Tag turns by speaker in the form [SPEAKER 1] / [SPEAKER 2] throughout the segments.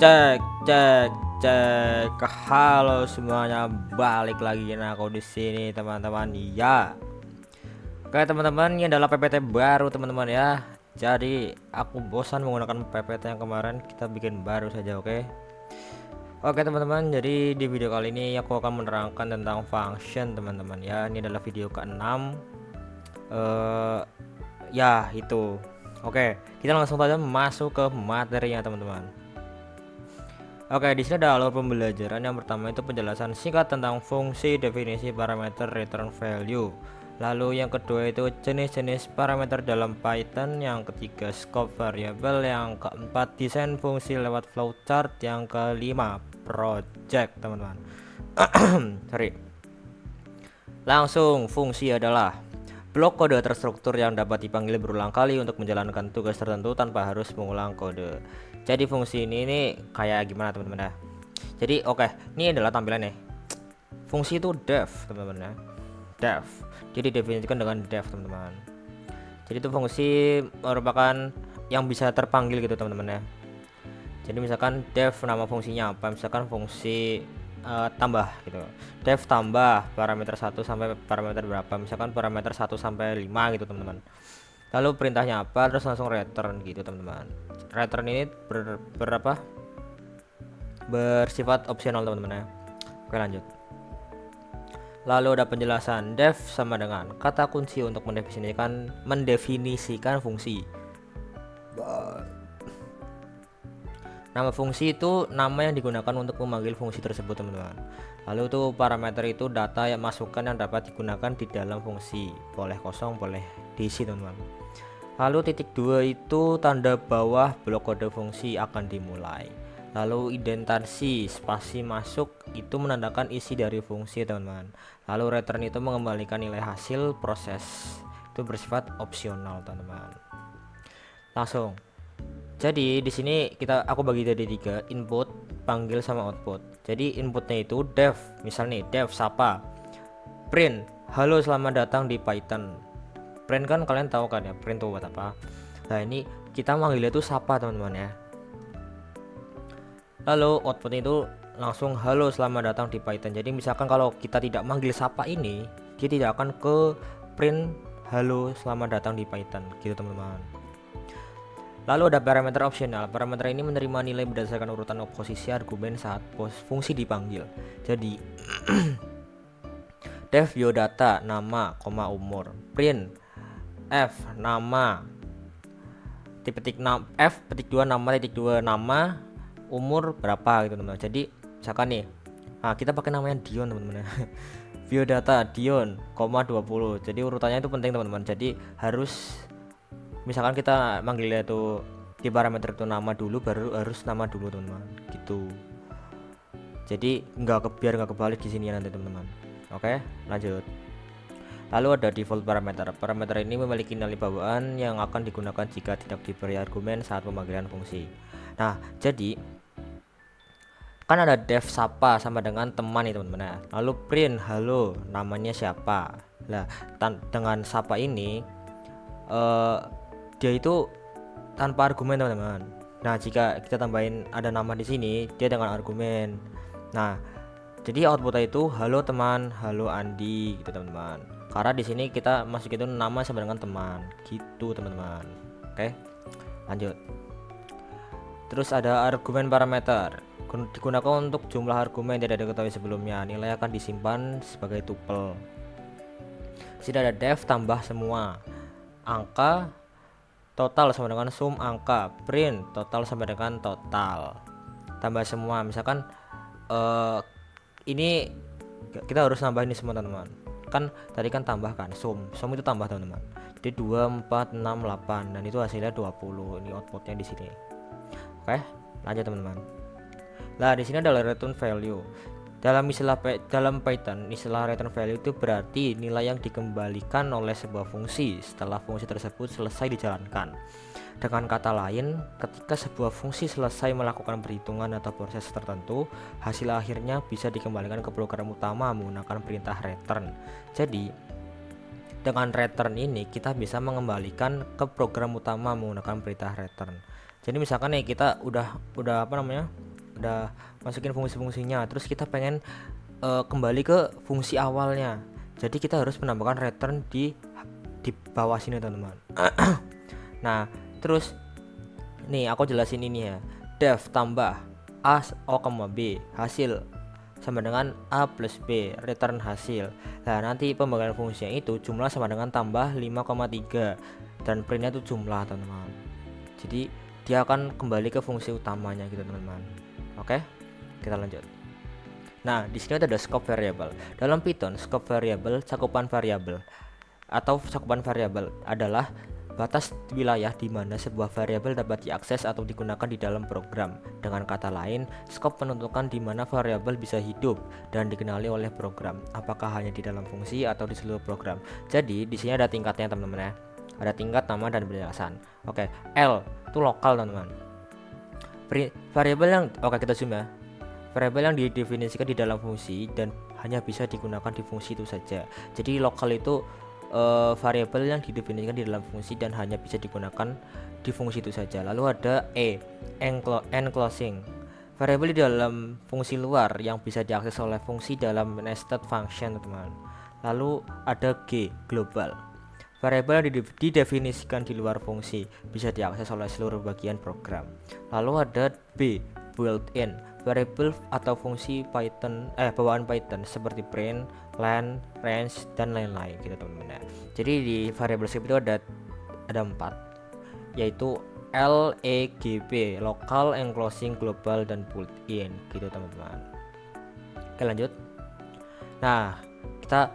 [SPEAKER 1] Cek, cek, cek. Halo semuanya, balik lagi dengan aku di sini, teman-teman. Ya, oke teman-teman, ini adalah PPT baru, teman-teman ya. Jadi aku bosan menggunakan PPT yang kemarin, kita bikin baru saja, oke? Oke teman-teman, jadi di video kali ini aku akan menerangkan tentang function, teman-teman ya. Ini adalah video ke-6. Ya itu. Oke, kita langsung saja masuk ke materinya, teman-teman. Oke, di sini ada alur pembelajaran. Yang pertama itu penjelasan singkat tentang fungsi, definisi parameter, return value. Lalu yang kedua itu jenis-jenis parameter dalam Python. Yang ketiga scope variable. Yang keempat desain fungsi lewat flowchart. Yang kelima project, teman-teman. Sorry. Langsung, fungsi adalah blok kode terstruktur yang dapat dipanggil berulang kali untuk menjalankan tugas tertentu tanpa harus mengulang kode. Jadi fungsi ini kayak gimana, teman-teman ya? Jadi ini adalah tampilannya. Fungsi itu def, teman-teman ya. Def. Jadi definisikan dengan def, teman-teman. Jadi itu fungsi merupakan yang bisa terpanggil gitu, teman-teman ya. Jadi misalkan def nama fungsinya apa? Misalkan fungsi tambah gitu. Def tambah parameter 1 sampai parameter berapa? Misalkan parameter 1 sampai 5 gitu, teman-teman. Lalu perintahnya apa, terus langsung return gitu, teman-teman. Return ini bersifat opsional, teman-teman ya. Oke, lanjut. Lalu ada penjelasan. Def sama dengan kata kunci untuk mendefinisikan fungsi. Nama fungsi itu nama yang digunakan untuk memanggil fungsi tersebut, teman-teman. Lalu itu parameter itu data yang masukan yang dapat digunakan di dalam fungsi. Boleh kosong, boleh diisi, teman-teman. Lalu titik 2 itu tanda bawah blok kode fungsi akan dimulai. Lalu indentasi spasi masuk itu menandakan isi dari fungsi, teman-teman. Lalu return itu mengembalikan nilai hasil proses. Itu bersifat opsional, teman-teman. Langsung. Jadi di sini aku bagi jadi 3, input, panggil sama output. Jadi inputnya itu def, misalnya def sapa, print, halo selamat datang di Python. Print kan kalian tahu kan ya, print itu buat apa. Nah ini kita manggilnya itu sapa, teman-teman ya. Lalu output itu langsung halo selamat datang di Python. Jadi misalkan kalau kita tidak manggil sapa ini, dia tidak akan ke print halo selamat datang di Python gitu, teman-teman. Lalu ada parameter opsional. Parameter ini menerima nilai berdasarkan urutan posisi argumen saat fungsi dipanggil. Jadi def biodata nama, umur, print f nama, f petik 2 nama, umur berapa gitu, teman-teman. Jadi misalkan nih, kita pakai namanya Dion, teman-teman. Biodata Dion, 20. Jadi urutannya itu penting, teman-teman. Jadi harus misalkan kita manggilnya itu di parameter itu nama dulu, baru harus nama dulu, teman-teman, gitu. Jadi biar nggak kebalik di sini ya nanti, teman-teman. Oke, lanjut. Lalu ada default parameter. Parameter ini memiliki nilai bawaan yang akan digunakan jika tidak diberi argumen saat pemanggilan fungsi. Nah, jadi kan ada def sapa sama dengan teman itu, teman-teman. Lalu print halo namanya siapa. Nah, dengan sapa ini dia itu tanpa argumen, teman-teman. Nah, jika kita tambahin ada nama di sini, dia dengan argumen. Nah, jadi outputnya itu halo teman, halo Andi gitu, teman-teman. Karena di sini kita masuk itu nama sama dengan teman, gitu, teman-teman. Oke, lanjut. Terus ada argumen parameter. Digunakan untuk jumlah argumen yang tidak diketahui sebelumnya. Nilai akan disimpan sebagai tuple. Sini ada def tambah semua. Angka total sama dengan sum angka, print total sama dengan total, tambah semua. Misalkan ini kita harus nambah ini semua, teman-teman. Kan tadi kan tambah kan, sum itu tambah, teman-teman. Jadi 2, 4, 6, 8 dan itu hasilnya 20. Ini outputnya di sini. Oke, lanjut, teman-teman. Nah, di sini adalah return value. Dalam Python, istilah return value itu berarti nilai yang dikembalikan oleh sebuah fungsi setelah fungsi tersebut selesai dijalankan. Dengan kata lain, ketika sebuah fungsi selesai melakukan perhitungan atau proses tertentu, hasil akhirnya bisa dikembalikan ke program utama menggunakan perintah return. Jadi, dengan return ini kita bisa mengembalikan ke program utama menggunakan perintah return. Jadi misalkan nih kita udah udah masukin fungsi-fungsinya, terus kita pengen kembali ke fungsi awalnya. Jadi kita harus menambahkan return di bawah sini teman-teman. Nah terus nih aku jelasin ini ya, def tambah a o, b hasil sama dengan a plus b, return hasil. Nah nanti pembagian fungsinya itu jumlah sama dengan tambah 5,3 dan printnya itu jumlah teman-teman. Jadi dia akan kembali ke fungsi utamanya gitu teman-teman. Oke, kita lanjut. Nah, di sini ada scope variable. Dalam Python, scope variable cakupan variabel atau cakupan variabel adalah batas wilayah di mana sebuah variabel dapat diakses atau digunakan di dalam program. Dengan kata lain, scope menentukan di mana variabel bisa hidup dan dikenali oleh program, apakah hanya di dalam fungsi atau di seluruh program. Jadi, di sini ada tingkatnya teman-teman ya. Ada tingkat nama dan penjelasan. Oke, L itu lokal teman-teman. Variabel yang kita zoom ya. Variabel yang didefinisikan di dalam fungsi dan hanya bisa digunakan di fungsi itu saja. Jadi lokal itu variabel yang didefinisikan di dalam fungsi dan hanya bisa digunakan di fungsi itu saja. Lalu ada enclosing, variabel di dalam fungsi luar yang bisa diakses oleh fungsi dalam nested function teman. Lalu ada global, variabel yang didefinisikan di luar fungsi bisa diakses oleh seluruh bagian program. Lalu ada built-in, variabel atau fungsi Python bawaan Python seperti print, len, range dan lain-lain gitu teman-teman ya. Jadi di variabel script itu ada 4, yaitu LEGB, local, enclosing, global dan built-in gitu teman-teman. Oke lanjut. Nah kita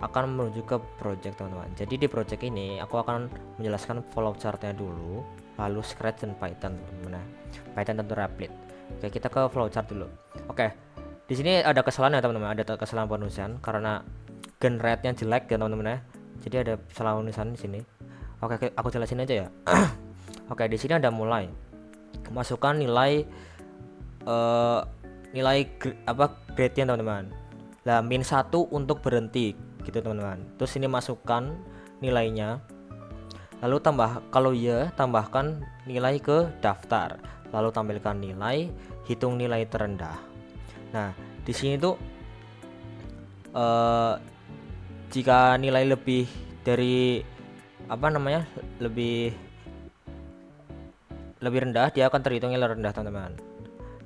[SPEAKER 1] akan menuju ke project teman-teman. Jadi di project ini aku akan menjelaskan flowchartnya dulu, lalu Scratch dan Python teman-teman. Python tentu Replit. Oke, kita ke flowchart dulu. Oke, di sini ada kesalahan ya teman-teman, ada kesalahan penulisan karena generate-nya jelek ya teman-teman ya. Jadi ada salah penulisan di sini. Oke, aku jelasin aja ya. Oke, di sini ada mulai. Masukkan nilai grade-nya teman-teman. Lah -1 untuk berhenti gitu teman-teman. Terus ini masukkan nilainya. Lalu tambahkan nilai ke daftar. Lalu tampilkan nilai, hitung nilai terendah. Nah, di sini tuh jika nilai lebih dari lebih rendah, dia akan terhitung nilai rendah teman-teman.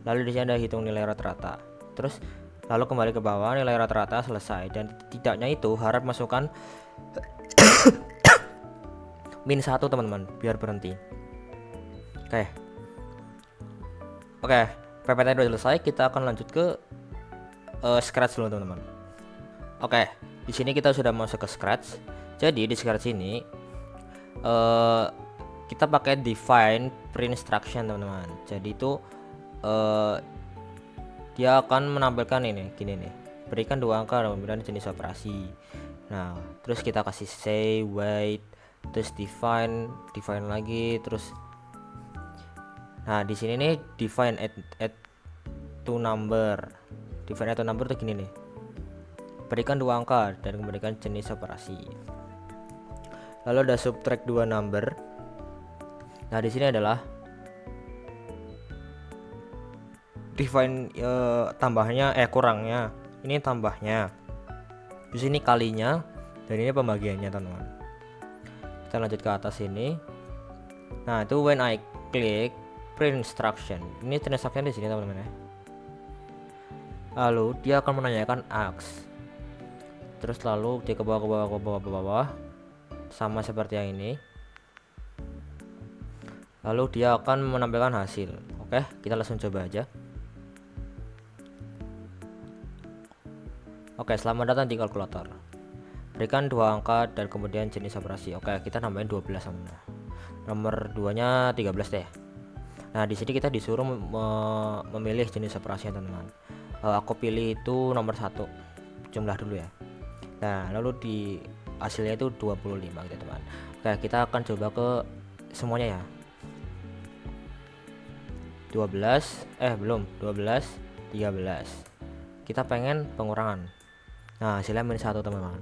[SPEAKER 1] Lalu di sini ada hitung nilai rata-rata. Terus lalu kembali ke bawah, nilai rata-rata selesai, dan tidaknya itu harap masukkan -1 teman-teman biar berhenti. Oke, PPT udah selesai, kita akan lanjut ke Scratch dulu teman-teman. Oke, di sini kita sudah masuk ke Scratch. Jadi di Scratch ini kita pakai define print instruction teman-teman. Jadi itu dia akan menampilkan ini gini nih, berikan 2 angka dan kemudian jenis operasi. Nah terus kita kasih say, wait, terus define lagi, terus nah di sini nih define add to number. Define add to number tuh gini nih, berikan 2 angka dan memberikan jenis operasi. Lalu ada subtract 2 number. Nah di sini adalah define tambahnya kurangnya, ini tambahnya, di sini kalinya, dan ini pembagiannya teman-teman. Kita lanjut ke atas ini. Nah itu when I click print instruction, ini print instruction di sini teman-teman ya. Lalu dia akan menanyakan ask, terus lalu dia ke bawah sama seperti yang ini. Lalu dia akan menampilkan hasil. Oke, kita langsung coba aja. Oke, selamat datang di kalkulator. Berikan 2 angka dan kemudian jenis operasi. Oke, kita nambahin 12 sama. Nomor 2-nya 13 deh. Nah, di sini kita disuruh memilih jenis operasi teman-teman. Aku pilih itu nomor 1. Jumlah dulu ya. Nah, lalu di hasilnya itu 25 gitu teman. Oke, kita akan coba ke semuanya ya. 12, 13. Kita pengen pengurangan. Nah, hasilnya -1 teman-teman.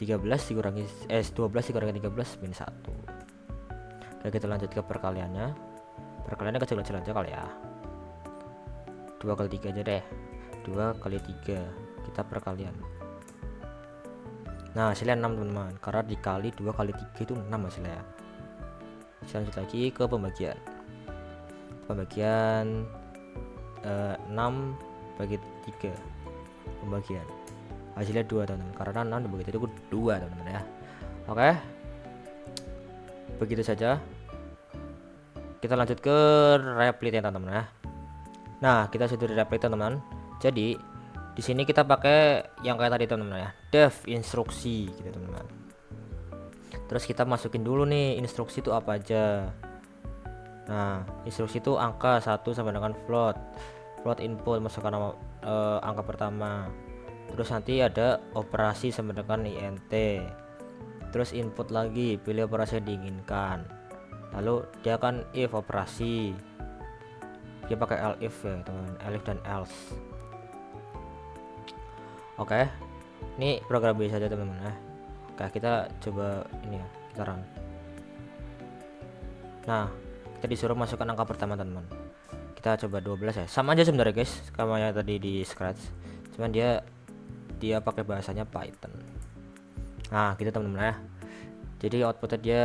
[SPEAKER 1] 12 dikurangi 13 -1. Oke, kita lanjut ke perkaliannya. Perkaliannya kecil-kecil aja kali ya. 2 kali 3 aja deh, 2 kali 3 kita perkalian. Nah hasilnya 6 teman-teman, karena dikali 2 kali 3 itu 6 hasilnya. Lanjut lagi ke pembagian 6 bagi 3 pembagian, hasilnya 2 teman-teman, karena 6 dibagi itu 2 teman-teman ya. Oke, begitu saja. Kita lanjut ke replit ya teman-teman ya. Nah kita sudah replit teman-teman, jadi di sini kita pakai yang kayak tadi teman-teman ya, def instruksi gitu teman-teman. Terus kita masukin dulu nih instruksi itu apa aja. Nah instruksi itu angka 1 sama dengan float input, masukkan nama angka pertama. Terus nanti ada operasi sama dengan int. Terus input lagi, pilih operasi yang diinginkan. Lalu dia akan if operasi, dia pakai elif ya teman, elif dan else. Oke, ini program biasa aja teman-teman ya. Oke, kita coba ini ya, kita run. Nah kita disuruh masukkan angka pertama teman-teman, kita coba 12 ya, sama aja sebenarnya guys sama yang tadi di Scratch, cuman dia pakai bahasanya Python. Nah gitu teman-teman ya, jadi outputnya dia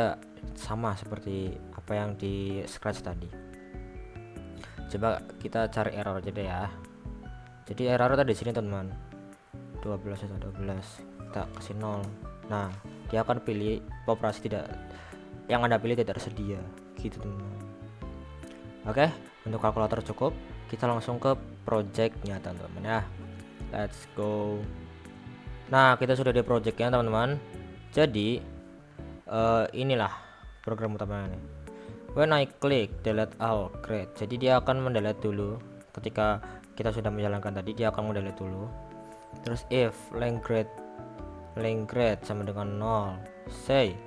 [SPEAKER 1] sama seperti apa yang di Scratch tadi. Coba kita cari error aja deh ya. Jadi error tadi di sini teman-teman, 12 atau 12 kita kasih 0. Nah dia akan pilih operasi tidak, yang Anda pilih tidak tersedia gitu teman-teman. Oke, untuk kalkulator cukup, kita langsung ke projectnya teman-teman ya. Let's go. Nah kita sudah di projectnya teman-teman, jadi inilah program utamanya. When I click delete all, great. Jadi dia akan mendelete dulu. Ketika kita sudah menjalankan tadi, dia akan mendelete dulu. Terus if length grade sama dengan 0, say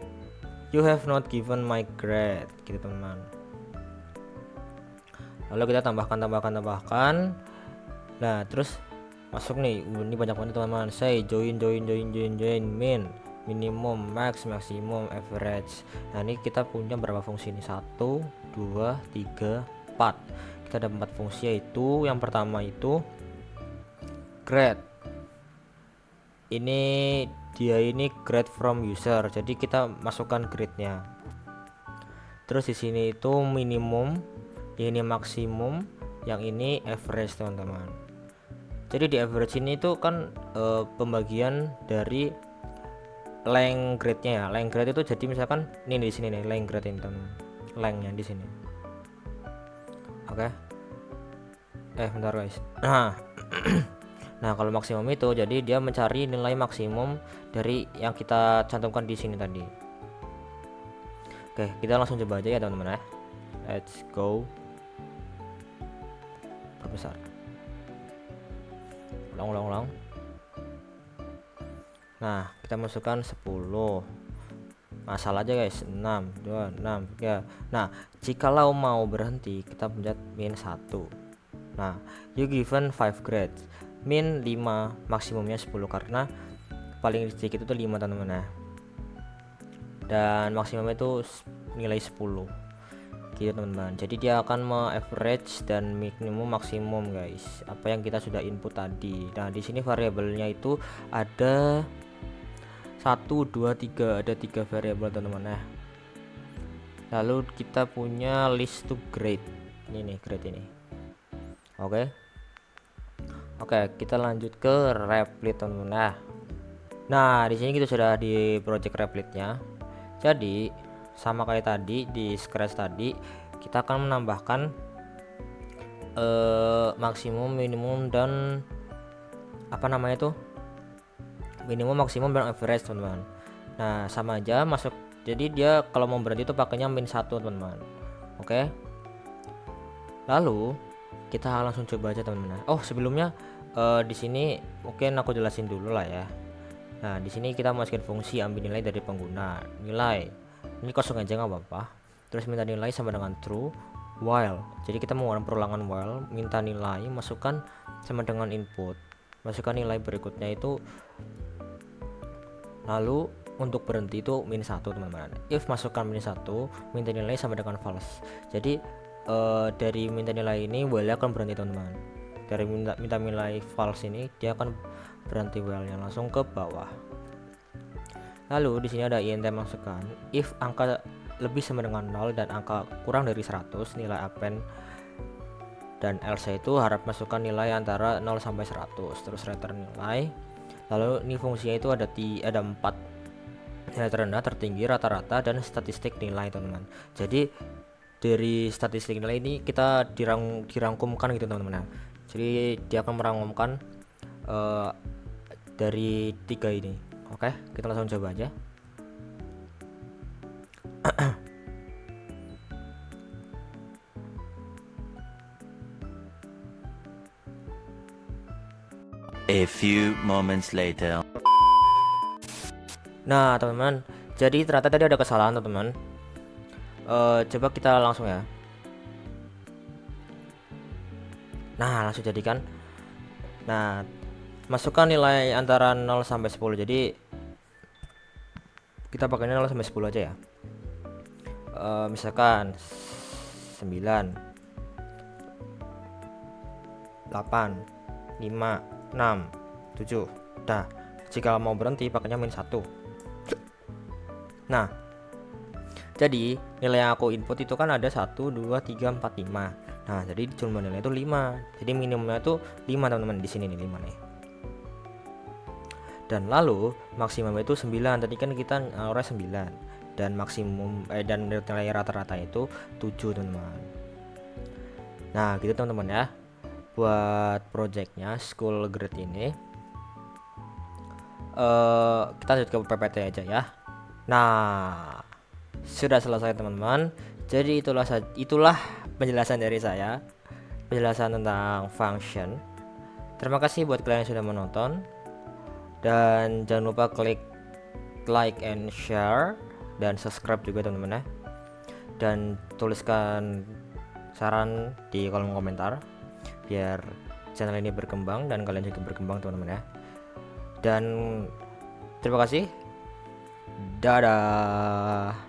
[SPEAKER 1] you have not given my grade gitu teman-teman. Lalu kita tambahkan. Nah terus masuk nih, ini banyak banget teman-teman. Say join min, minimum, max, maksimum, average. Nah ini kita punya berapa fungsi ini, 1 2 3 4. Kita ada 4 fungsi, yaitu yang pertama itu grade. Ini grade from user, jadi kita masukkan grade-nya. Terus di sini itu minimum, ini maksimum, yang ini average teman-teman. Jadi di average ini itu kan pembagian dari length grade-nya ya. Length grade itu jadi misalkan ini di sini nih length grade ini teman, length-nya di sini. Oke. Bentar guys. Nah, kalau maksimum itu jadi dia mencari nilai maksimum dari yang kita cantumkan di sini tadi. Oke, kita langsung coba aja ya teman-teman ya. Let's go. Perbesar. Ulang. Nah kita masukkan 10, masalah aja guys, 6 2 6 3. Nah jikalau mau berhenti kita pencet min 1. Nah you given 5 grades, min 5, maksimumnya 10 karena paling sedikit itu 5 teman-teman ya, dan maksimumnya itu nilai 10 gitu teman-teman. Jadi dia akan me-average dan minimum maksimum guys, apa yang kita sudah input tadi. Nah di sini variabelnya itu ada 1 2 3, ada 3 variabel teman-teman ya. Lalu kita punya list to grade, ini nih grade ini. Oke, kita lanjut ke replit teman-teman ya. Nah di sini kita sudah di project replitnya. Jadi sama kayak tadi di Scratch tadi, kita akan menambahkan maksimum, minimum, dan apa namanya tuh, minimum, maksimum, dan average teman-teman. Nah sama aja masuk, jadi dia kalau mau berhenti itu pakainya min 1 teman-teman. Oke, lalu kita langsung coba aja teman-teman. Sebelumnya di sini mungkin aku jelasin dulu lah ya. Nah di sini kita masukin fungsi ambil nilai dari pengguna. Nilai ini kosong aja nggak apa-apa. Terus minta nilai sama dengan true while. Jadi kita mengulang perulangan while, minta nilai, masukkan sama dengan input, masukkan nilai berikutnya itu. Lalu untuk berhenti itu min 1 teman-teman. If masukkan min 1, minta nilai sama dengan false. Jadi dari minta nilai ini while akan berhenti teman-teman. dari minta nilai false ini, dia akan berhenti while-nya langsung ke bawah. Lalu di sini ada int masukkan if angka lebih sama dengan 0 dan angka kurang dari 100, nilai append dan else itu harap masukkan nilai antara 0 sampai 100, terus return nilai. Lalu ini fungsinya itu ada 4, nilai terendah, tertinggi, rata-rata, dan statistik nilai, teman-teman. Jadi dari statistik nilai ini kita dirangkumkan gitu, teman-teman. Jadi dia akan merangkumkan dari 3 ini. Oke, kita langsung coba aja.
[SPEAKER 2] A few moments later.
[SPEAKER 1] Nah, teman-teman, jadi ternyata tadi ada kesalahan, teman-teman. Coba kita langsung ya. Nah, langsung jadikan. Nah, masukkan nilai antara 0 sampai 10. Jadi kita pakainya 0 sampai 10 aja ya. Misalkan 9, 8, 5, 6, 7. Nah, jika mau berhenti pakainya -1. Nah, jadi nilai yang aku input itu kan ada 1, 2, 3, 4, 5. Nah, jadi jumlah nilai itu 5. Jadi minimumnya itu 5, teman-teman. Di sini nih 5 nih. Dan lalu maksimum itu 9. Tadi kan kita naruh 9 dan maksimum dan nilai rata-rata itu 7, teman-teman. Nah, gitu teman-teman ya. Buat projectnya school grade ini kita lanjut ke PPT aja ya. Nah, sudah selesai, teman-teman. Jadi itulah penjelasan dari saya, penjelasan tentang function. Terima kasih buat kalian yang sudah menonton, dan jangan lupa klik like and share dan subscribe juga, teman-teman ya. Dan tuliskan saran di kolom komentar biar channel ini berkembang dan kalian juga berkembang, teman-teman ya. Dan terima kasih. Dadah.